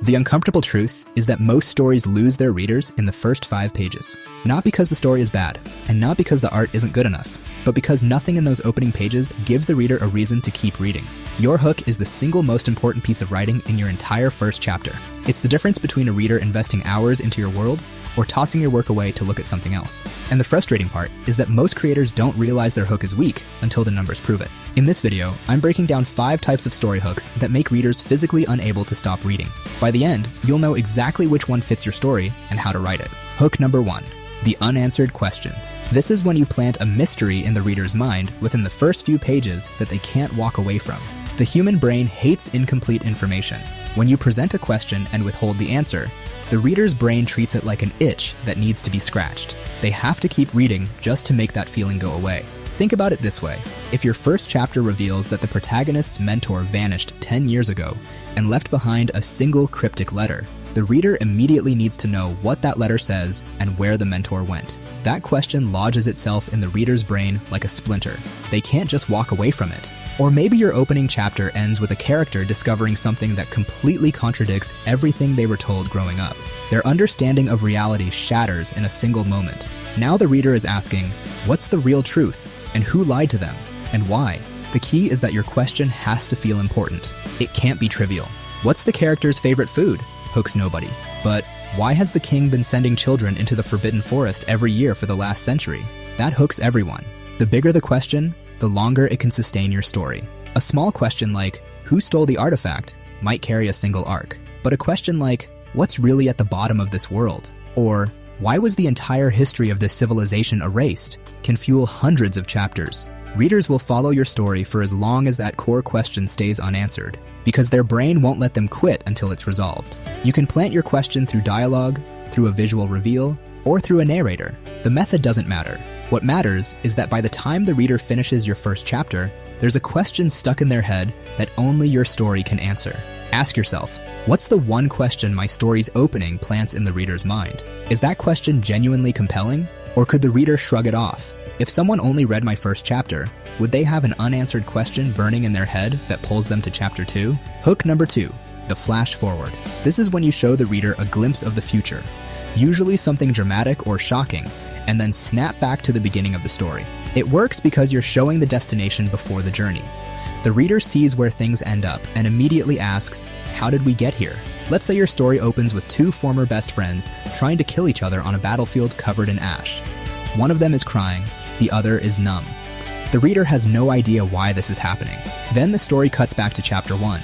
The uncomfortable truth is that most stories lose their readers in the first 5 pages. Not because the story is bad, and not because the art isn't good enough, but because nothing in those opening pages gives the reader a reason to keep reading. Your hook is the single most important piece of writing in your entire first chapter. It's the difference between a reader investing hours into your world or tossing your work away to look at something else. And the frustrating part is that most creators don't realize their hook is weak until the numbers prove it. In this video, I'm breaking down 5 types of story hooks that make readers physically unable to stop reading. By the end, you'll know exactly which one fits your story and how to write it. Hook number 1, the unanswered question. This is when you plant a mystery in the reader's mind within the first few pages that they can't walk away from. The human brain hates incomplete information. When you present a question and withhold the answer, the reader's brain treats it like an itch that needs to be scratched. They have to keep reading just to make that feeling go away. Think about it this way. If your first chapter reveals that the protagonist's mentor vanished 10 years ago and left behind a single cryptic letter, the reader immediately needs to know what that letter says and where the mentor went. That question lodges itself in the reader's brain like a splinter. They can't just walk away from it. Or maybe your opening chapter ends with a character discovering something that completely contradicts everything they were told growing up. Their understanding of reality shatters in a single moment. Now the reader is asking, what's the real truth? And who lied to them? And why? The key is that your question has to feel important. It can't be trivial. What's the character's favorite food? Hooks nobody. But why has the king been sending children into the Forbidden Forest every year for the last century? That hooks everyone. The bigger the question, the longer it can sustain your story. A small question like, who stole the artifact, might carry a single arc. But a question like, what's really at the bottom of this world? Or, why was the entire history of this civilization erased? Can fuel hundreds of chapters. Readers will follow your story for as long as that core question stays unanswered, because their brain won't let them quit until it's resolved. You can plant your question through dialogue, through a visual reveal, or through a narrator. The method doesn't matter. What matters is that by the time the reader finishes your first chapter, there's a question stuck in their head that only your story can answer. Ask yourself, what's the one question my story's opening plants in the reader's mind? Is that question genuinely compelling? Or could the reader shrug it off? If someone only read my first chapter, would they have an unanswered question burning in their head that pulls them to chapter 2? Hook number 2, the flash forward. This is when you show the reader a glimpse of the future, usually something dramatic or shocking, and then snap back to the beginning of the story. It works because you're showing the destination before the journey. The reader sees where things end up and immediately asks, how did we get here? Let's say your story opens with 2 former best friends trying to kill each other on a battlefield covered in ash. One of them is crying, the other is numb. The reader has no idea why this is happening. Then the story cuts back to chapter 1,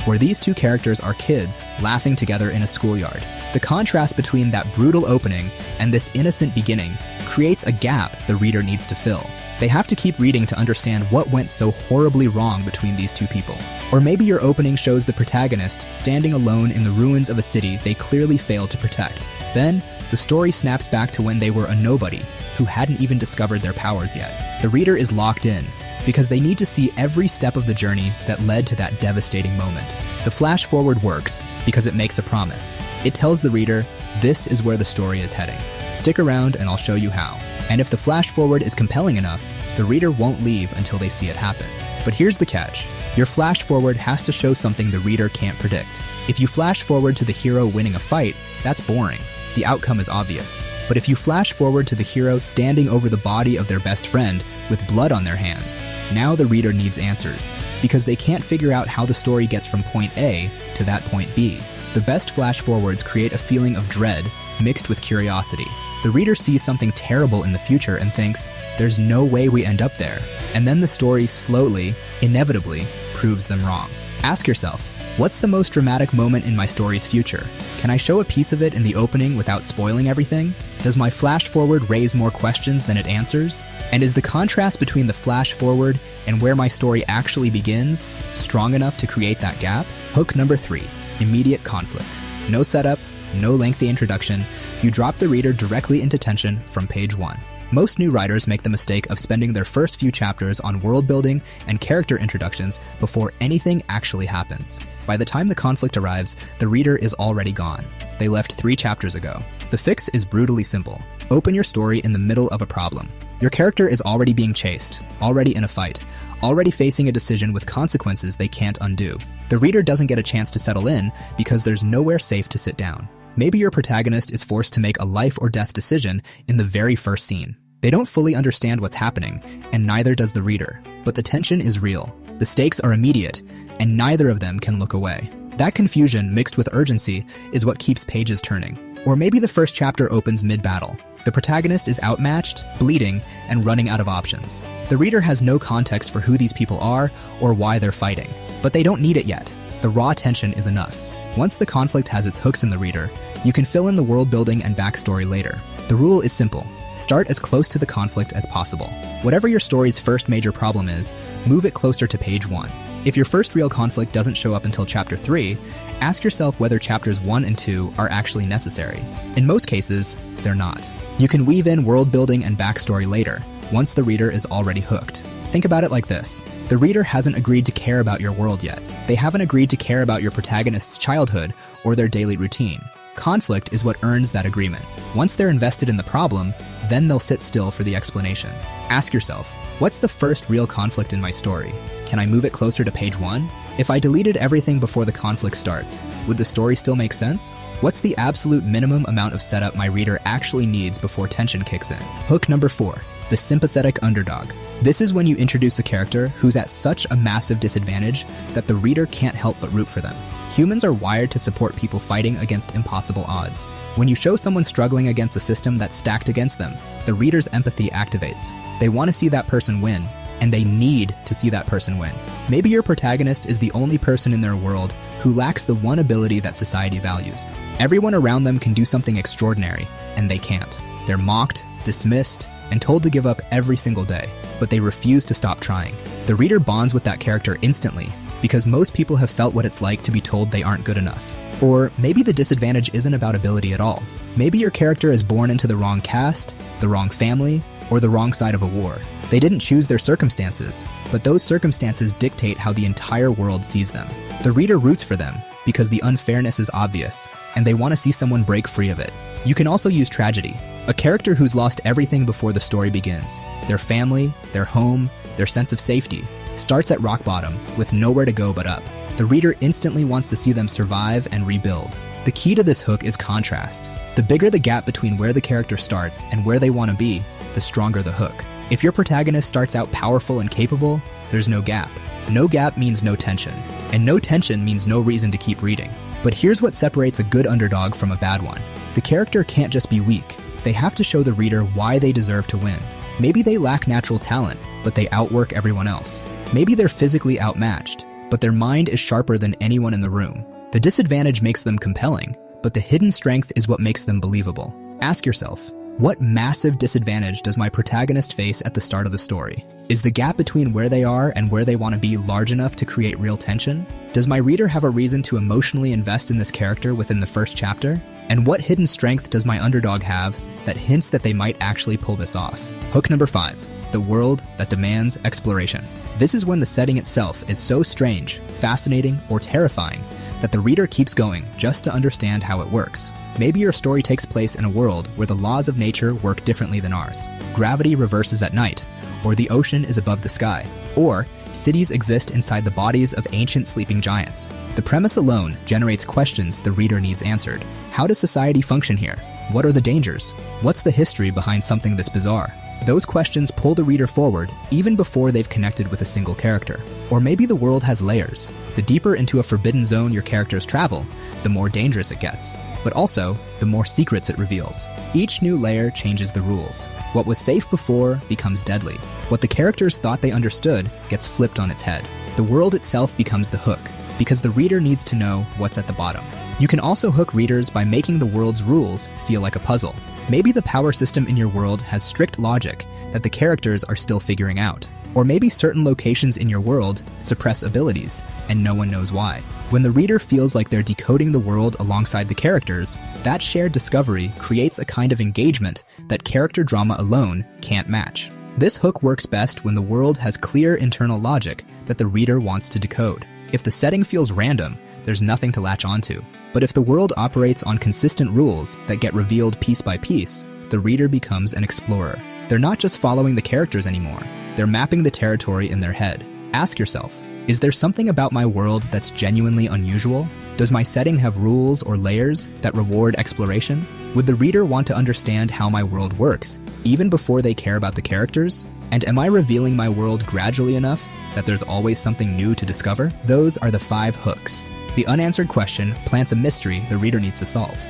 where these 2 characters are kids laughing together in a schoolyard. The contrast between that brutal opening and this innocent beginning creates a gap the reader needs to fill. They have to keep reading to understand what went so horribly wrong between these 2 people. Or maybe your opening shows the protagonist standing alone in the ruins of a city they clearly failed to protect. Then, the story snaps back to when they were a nobody who hadn't even discovered their powers yet. The reader is locked in because they need to see every step of the journey that led to that devastating moment. The flash forward works because it makes a promise. It tells the reader, this is where the story is heading. Stick around and I'll show you how. And if the flash forward is compelling enough, the reader won't leave until they see it happen. But here's the catch. Your flash forward has to show something the reader can't predict. If you flash forward to the hero winning a fight, that's boring. The outcome is obvious. But if you flash forward to the hero standing over the body of their best friend with blood on their hands, now the reader needs answers, because they can't figure out how the story gets from point A to that point B. The best flash forwards create a feeling of dread mixed with curiosity. The reader sees something terrible in the future and thinks, there's no way we end up there. And then the story slowly, inevitably, proves them wrong. Ask yourself, what's the most dramatic moment in my story's future? Can I show a piece of it in the opening without spoiling everything? Does my flash forward raise more questions than it answers? And is the contrast between the flash forward and where my story actually begins strong enough to create that gap? Hook number 3, immediate conflict. No setup, no lengthy introduction. You drop the reader directly into tension from page 1. Most new writers make the mistake of spending their first few chapters on world building and character introductions before anything actually happens. By the time the conflict arrives, the reader is already gone. They left 3 chapters ago. The fix is brutally simple. Open your story in the middle of a problem. Your character is already being chased, already in a fight, already facing a decision with consequences they can't undo. The reader doesn't get a chance to settle in because there's nowhere safe to sit down. Maybe your protagonist is forced to make a life or death decision in the very first scene. They don't fully understand what's happening, and neither does the reader. But the tension is real. The stakes are immediate, and neither of them can look away. That confusion mixed with urgency is what keeps pages turning. Or maybe the first chapter opens mid-battle. The protagonist is outmatched, bleeding, and running out of options. The reader has no context for who these people are or why they're fighting. But they don't need it yet. The raw tension is enough. Once the conflict has its hooks in the reader, you can fill in the world building and backstory later. The rule is simple. Start as close to the conflict as possible. Whatever your story's first major problem is, move it closer to page 1. If your first real conflict doesn't show up until chapter 3, ask yourself whether chapters 1 and 2 are actually necessary. In most cases, they're not. You can weave in world building and backstory later, once the reader is already hooked. Think about it like this. The reader hasn't agreed to care about your world yet. They haven't agreed to care about your protagonist's childhood or their daily routine. Conflict is what earns that agreement. Once they're invested in the problem, then they'll sit still for the explanation. Ask yourself, what's the first real conflict in my story? Can I move it closer to page 1? If I deleted everything before the conflict starts, would the story still make sense? What's the absolute minimum amount of setup my reader actually needs before tension kicks in? Hook number 4, the sympathetic underdog. This is when you introduce a character who's at such a massive disadvantage that the reader can't help but root for them. Humans are wired to support people fighting against impossible odds. When you show someone struggling against a system that's stacked against them, the reader's empathy activates. They want to see that person win, and they need to see that person win. Maybe your protagonist is the only person in their world who lacks the one ability that society values. Everyone around them can do something extraordinary, and they can't. They're mocked, dismissed, and told to give up every single day, but they refuse to stop trying. The reader bonds with that character instantly, because most people have felt what it's like to be told they aren't good enough. Or maybe the disadvantage isn't about ability at all. Maybe your character is born into the wrong caste, the wrong family, or the wrong side of a war. They didn't choose their circumstances, but those circumstances dictate how the entire world sees them. The reader roots for them because the unfairness is obvious, and they want to see someone break free of it. You can also use tragedy, a character who's lost everything before the story begins. Their family, their home, their sense of safety starts at rock bottom with nowhere to go but up. The reader instantly wants to see them survive and rebuild. The key to this hook is contrast. The bigger the gap between where the character starts and where they want to be, the stronger the hook. If your protagonist starts out powerful and capable, there's no gap. No gap means no tension, and no tension means no reason to keep reading. But here's what separates a good underdog from a bad one. The character can't just be weak. They have to show the reader why they deserve to win. Maybe they lack natural talent, but they outwork everyone else. Maybe they're physically outmatched, but their mind is sharper than anyone in the room. The disadvantage makes them compelling, but the hidden strength is what makes them believable. Ask yourself, what massive disadvantage does my protagonist face at the start of the story? Is the gap between where they are and where they want to be large enough to create real tension? Does my reader have a reason to emotionally invest in this character within the first chapter? And what hidden strength does my underdog have that hints that they might actually pull this off? Hook number 5, the world that demands exploration. This is when the setting itself is so strange, fascinating, or terrifying that the reader keeps going just to understand how it works. Maybe your story takes place in a world where the laws of nature work differently than ours. Gravity reverses at night, or the ocean is above the sky, or cities exist inside the bodies of ancient sleeping giants. The premise alone generates questions the reader needs answered. How does society function here? What are the dangers? What's the history behind something this bizarre? Those questions pull the reader forward even before they've connected with a single character. Or maybe the world has layers. The deeper into a forbidden zone your characters travel, the more dangerous it gets. But also, the more secrets it reveals. Each new layer changes the rules. What was safe before becomes deadly. What the characters thought they understood gets flipped on its head. The world itself becomes the hook, because the reader needs to know what's at the bottom. You can also hook readers by making the world's rules feel like a puzzle. Maybe the power system in your world has strict logic that the characters are still figuring out. Or maybe certain locations in your world suppress abilities, and no one knows why. When the reader feels like they're decoding the world alongside the characters, that shared discovery creates a kind of engagement that character drama alone can't match. This hook works best when the world has clear internal logic that the reader wants to decode. If the setting feels random, there's nothing to latch onto. But if the world operates on consistent rules that get revealed piece by piece, the reader becomes an explorer. They're not just following the characters anymore. They're mapping the territory in their head. Ask yourself, is there something about my world that's genuinely unusual? Does my setting have rules or layers that reward exploration? Would the reader want to understand how my world works, even before they care about the characters? And am I revealing my world gradually enough that there's always something new to discover? Those are the 5 hooks. The unanswered question plants a mystery the reader needs to solve.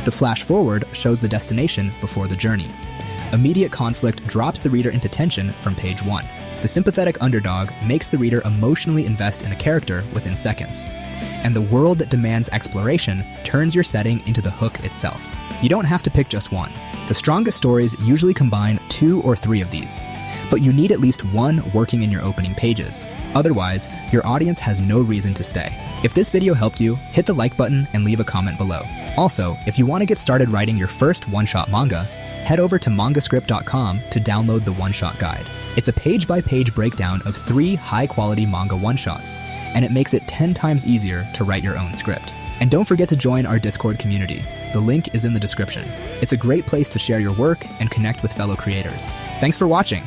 The flash forward shows the destination before the journey. Immediate conflict drops the reader into tension from page 1. The sympathetic underdog makes the reader emotionally invest in a character within seconds. And the world that demands exploration turns your setting into the hook itself. You don't have to pick just one. The strongest stories usually combine 2 or 3 of these. But you need at least 1 working in your opening pages. Otherwise, your audience has no reason to stay. If this video helped you, hit the like button and leave a comment below. Also, if you want to get started writing your first one-shot manga, head over to mangascript.com to download the one-shot guide. It's a page-by-page breakdown of 3 high-quality manga one-shots, and it makes it 10 times easier to write your own script. And don't forget to join our Discord community. The link is in the description. It's a great place to share your work and connect with fellow creators. Thanks for watching.